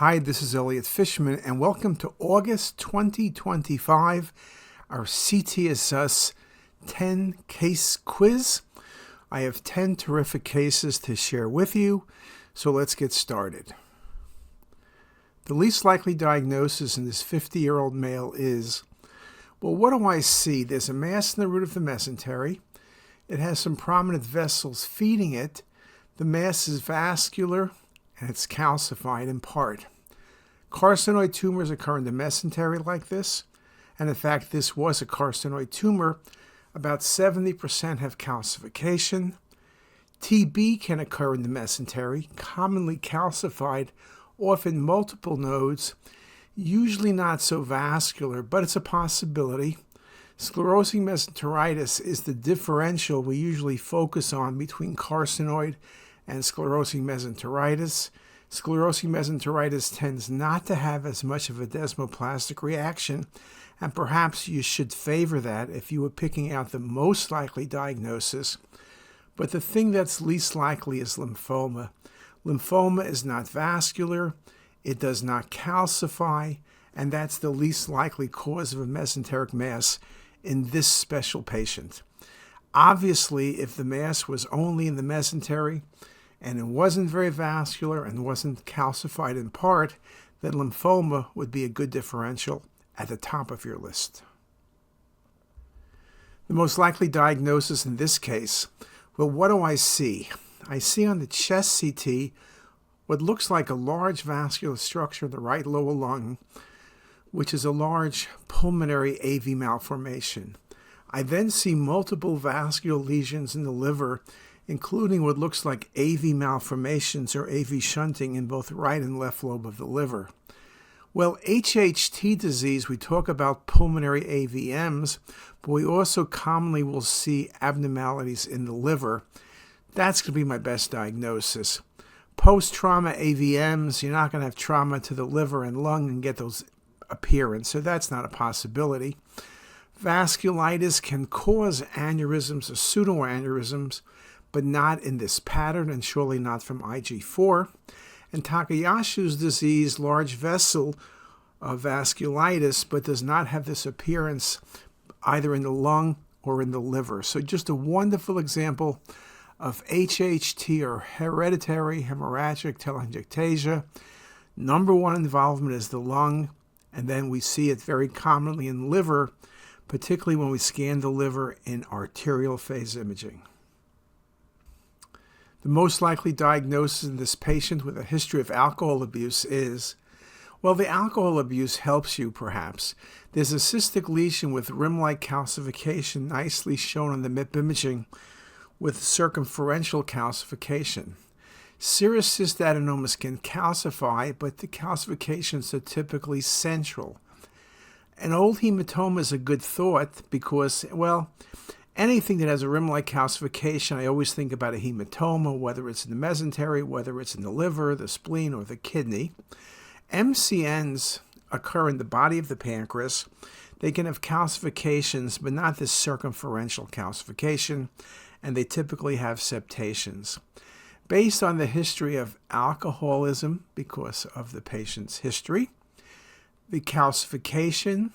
Hi, this is Elliot Fishman, and welcome to August 2025, our CTisus 10 case quiz. I have 10 terrific cases to share with you, so let's get started. The least likely diagnosis in this 50-year-old male is, well, what do I see? There's a mass in the root of the mesentery. It has some prominent vessels feeding it. The mass is vascular, and it's calcified in part. Carcinoid tumors occur in the mesentery like this, and in fact, this was a carcinoid tumor. About 70% have calcification. TB can occur in the mesentery, commonly calcified, often multiple nodes, usually not so vascular, but it's a possibility. Sclerosing mesenteritis is the differential we usually focus on between carcinoid and sclerosing mesenteritis. Sclerosing mesenteritis tends not to have as much of a desmoplastic reaction, and perhaps you should favor that if you were picking out the most likely diagnosis. But the thing that's least likely is lymphoma. Lymphoma is not vascular, it does not calcify, and that's the least likely cause of a mesenteric mass in this special patient. Obviously, if the mass was only in the mesentery and it wasn't very vascular and wasn't calcified in part, then lymphoma would be a good differential at the top of your list. The most likely diagnosis in this case, well, what do I see? I see on the chest CT what looks like a large vascular structure in the right lower lung, which is a large pulmonary AV malformation. I then see multiple vascular lesions in the liver, including what looks like AV malformations or AV shunting in both right and left lobe of the liver. Well, HHT disease, we talk about pulmonary AVMs, but we also commonly will see abnormalities in the liver. That's going to be my best diagnosis. Post-trauma AVMs, you're not going to have trauma to the liver and lung and get those appearance, so that's not a possibility. Vasculitis can cause aneurysms or pseudoaneurysms, but not in this pattern and surely not from IG4. And Takayasu's disease, large vessel vasculitis, but does not have this appearance either in the lung or in the liver. So just a wonderful example of HHT or hereditary hemorrhagic telangiectasia. Number one involvement is the lung, and then we see it very commonly in liver, particularly when we scan the liver in arterial phase imaging. The most likely diagnosis in this patient with a history of alcohol abuse is, well, the alcohol abuse helps you perhaps. There's a cystic lesion with rim-like calcification nicely shown on the MIP imaging with circumferential calcification. Serous cystadenomas can calcify, but the calcifications are typically central. An old hematoma is a good thought because, well, anything that has a rim-like calcification, I always think about a hematoma, whether it's in the mesentery, whether it's in the liver, the spleen, or the kidney. MCNs occur in the body of the pancreas. They can have calcifications, but not this circumferential calcification, and they typically have septations. Based on the history of alcoholism, because of the patient's history, the calcification,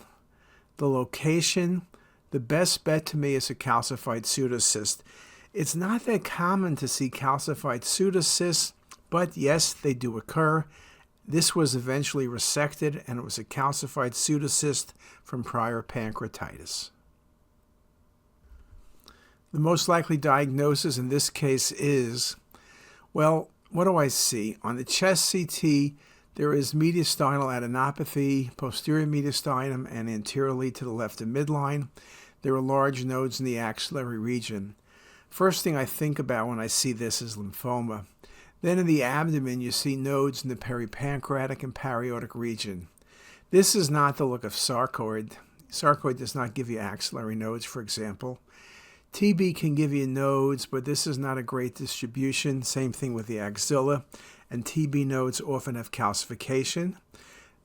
the location, the best bet to me is a calcified pseudocyst. It's not that common to see calcified pseudocysts, but yes, they do occur. This was eventually resected, and it was a calcified pseudocyst from prior pancreatitis. The most likely diagnosis in this case is, well, what do I see? On the chest CT, there is mediastinal adenopathy, posterior mediastinum, and anteriorly to the left of midline. There are large nodes in the axillary region. First thing I think about when I see this is lymphoma. Then in the abdomen, you see nodes in the peripancreatic and paraortic region. This is not the look of sarcoid. Sarcoid does not give you axillary nodes, for example. TB can give you nodes, but this is not a great distribution. Same thing with the axilla, and TB nodes often have calcification.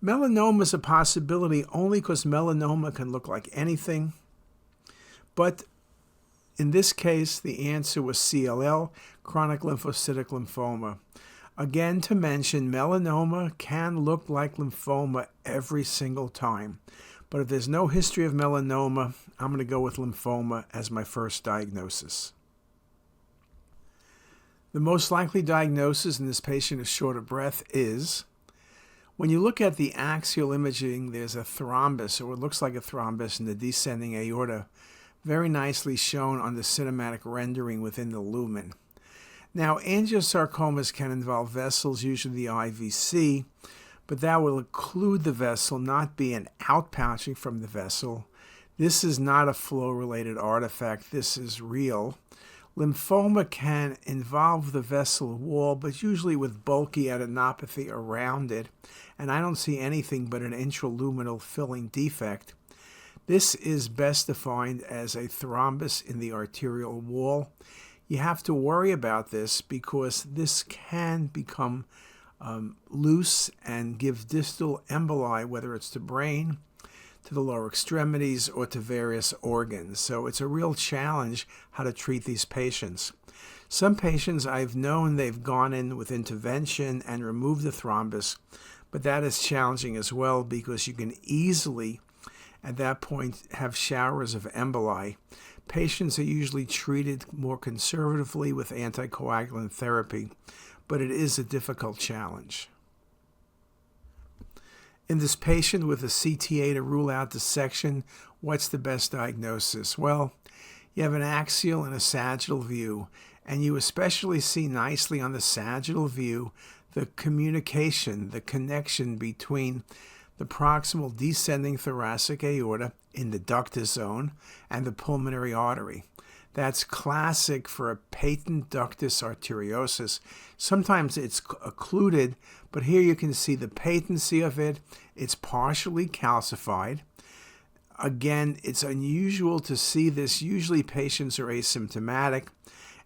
Melanoma is a possibility only because melanoma can look like anything. But in this case, the answer was CLL, chronic lymphocytic lymphoma. Again, to mention, melanoma can look like lymphoma every single time. But if there's no history of melanoma, I'm going to go with lymphoma as my first diagnosis. The most likely diagnosis in this patient is short of breath is, when you look at the axial imaging, there's a thrombus, or what looks like a thrombus in the descending aorta, very nicely shown on the cinematic rendering within the lumen. Now, angiosarcomas can involve vessels, usually the IVC, but that will occlude the vessel, not be an outpouching from the vessel. This is not a flow-related artifact. This is real. Lymphoma can involve the vessel wall, but usually with bulky adenopathy around it, and I don't see anything but an intraluminal filling defect. This is best defined as a thrombus in the arterial wall. You have to worry about this because this can become loose and give distal emboli, whether it's to brain, to the lower extremities, or to various organs. So it's a real challenge how to treat these patients. Some patients I've known they've gone in with intervention and removed the thrombus, but that is challenging as well because you can easily, at that point, have showers of emboli. Patients are usually treated more conservatively with anticoagulant therapy, but it is a difficult challenge. In this patient with a CTA to rule out dissection, what's the best diagnosis? Well, you have an axial and a sagittal view, and you especially see nicely on the sagittal view the communication, the connection between the proximal descending thoracic aorta in the ductus zone and the pulmonary artery. That's classic for a patent ductus arteriosus. Sometimes it's occluded, but here you can see the patency of it. It's partially calcified. Again, it's unusual to see this. Usually patients are asymptomatic.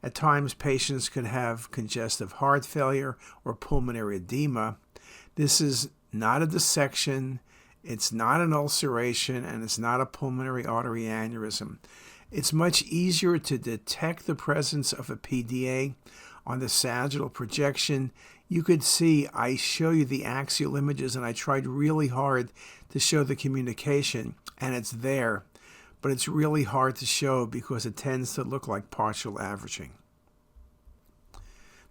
At times patients could have congestive heart failure or pulmonary edema. This is not a dissection, it's not an ulceration, and it's not a pulmonary artery aneurysm. It's much easier to detect the presence of a PDA on the sagittal projection. You could see I show you the axial images, and I tried really hard to show the communication, and it's there. But it's really hard to show because it tends to look like partial averaging.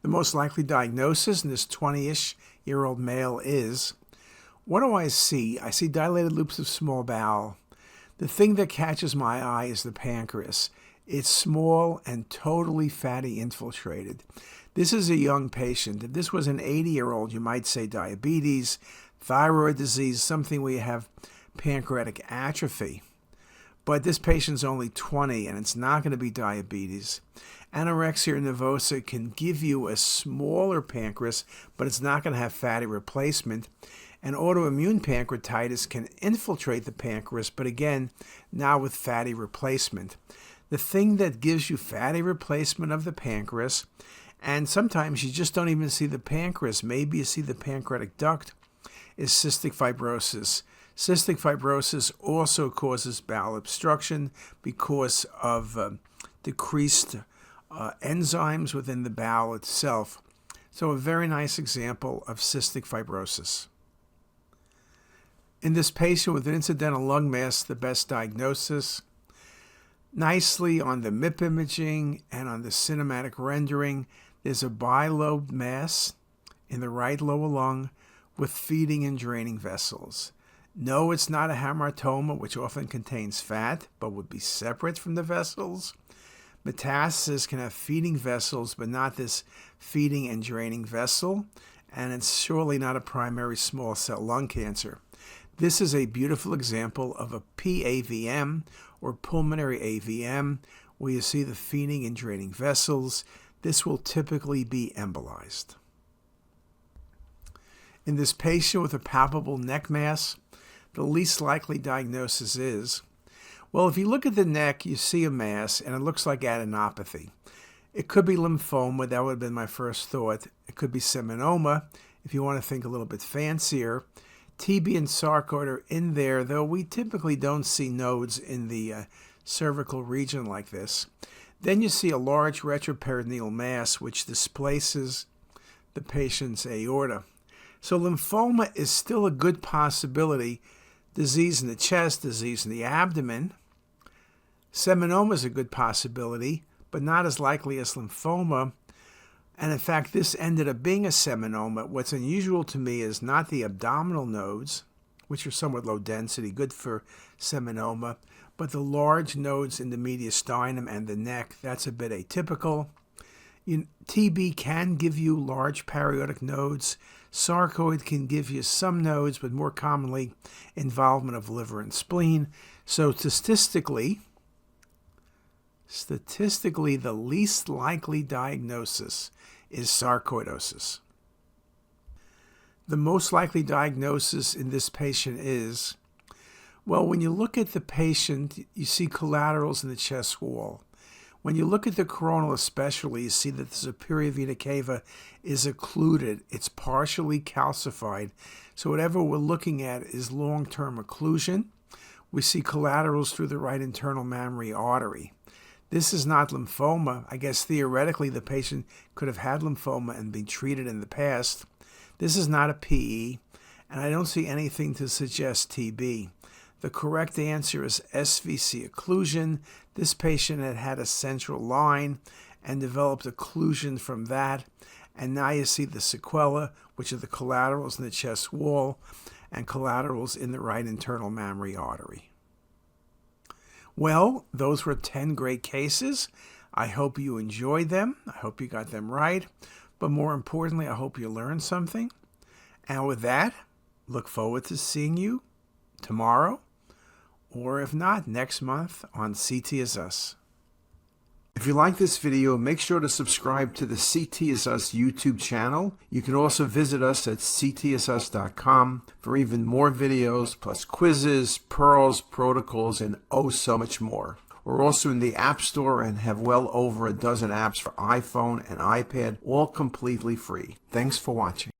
The most likely diagnosis in this 20-ish-year-old male is, what do I see? I see dilated loops of small bowel. The thing that catches my eye is the pancreas. It's small and totally fatty infiltrated. This is a young patient. If this was an 80-year-old, you might say diabetes, thyroid disease, something where you have pancreatic atrophy. But this patient's only 20, and it's not going to be diabetes. Anorexia nervosa can give you a smaller pancreas, but it's not going to have fatty replacement. And autoimmune pancreatitis can infiltrate the pancreas, but again, now with fatty replacement. The thing that gives you fatty replacement of the pancreas, and sometimes you just don't even see the pancreas, maybe you see the pancreatic duct, is cystic fibrosis. Cystic fibrosis also causes bowel obstruction because of decreased enzymes within the bowel itself. So a very nice example of cystic fibrosis. In this patient with an incidental lung mass, the best diagnosis, nicely on the MIP imaging and on the cinematic rendering, there's a bilobe mass in the right lower lung with feeding and draining vessels. No, it's not a hamartoma, which often contains fat, but would be separate from the vessels. Metastasis can have feeding vessels, but not this feeding and draining vessel, and it's surely not a primary small cell lung cancer. This is a beautiful example of a PAVM, or pulmonary AVM, where you see the feeding and draining vessels. This will typically be embolized. In this patient with a palpable neck mass, the least likely diagnosis is, well, if you look at the neck, you see a mass, and it looks like adenopathy. It could be lymphoma. That would have been my first thought. It could be seminoma, if you want to think a little bit fancier. TB and sarcoid are in there, though we typically don't see nodes in the cervical region like this. Then you see a large retroperitoneal mass, which displaces the patient's aorta. So lymphoma is still a good possibility. Disease in the chest, disease in the abdomen. Seminoma is a good possibility, but not as likely as lymphoma. And in fact, this ended up being a seminoma. What's unusual to me is not the abdominal nodes, which are somewhat low density, good for seminoma, but the large nodes in the mediastinum and the neck. That's a bit atypical. TB can give you large paraortic nodes. Sarcoid can give you some nodes, but more commonly involvement of liver and spleen. So statistically, the least likely diagnosis is sarcoidosis. The most likely diagnosis in this patient is, well, when you look at the patient, you see collaterals in the chest wall. When you look at the coronal especially, you see that the superior vena cava is occluded. It's partially calcified. So whatever we're looking at is long-term occlusion. We see collaterals through the right internal mammary artery. This is not lymphoma. I guess theoretically the patient could have had lymphoma and been treated in the past. This is not a PE, and I don't see anything to suggest TB. The correct answer is SVC occlusion. This patient had had a central line and developed occlusion from that. And now you see the sequela, which are the collaterals in the chest wall and collaterals in the right internal mammary artery. Well, those were 10 great cases. I hope you enjoyed them. I hope you got them right. But more importantly, I hope you learned something. And with that, look forward to seeing you tomorrow, or if not, next month on CTisus. If you like this video, make sure to subscribe to the CTisus YouTube channel. You can also visit us at ctisus.com for even more videos, plus quizzes, pearls, protocols, and oh so much more. We're also in the App Store and have well over a dozen apps for iPhone and iPad, all completely free. Thanks for watching.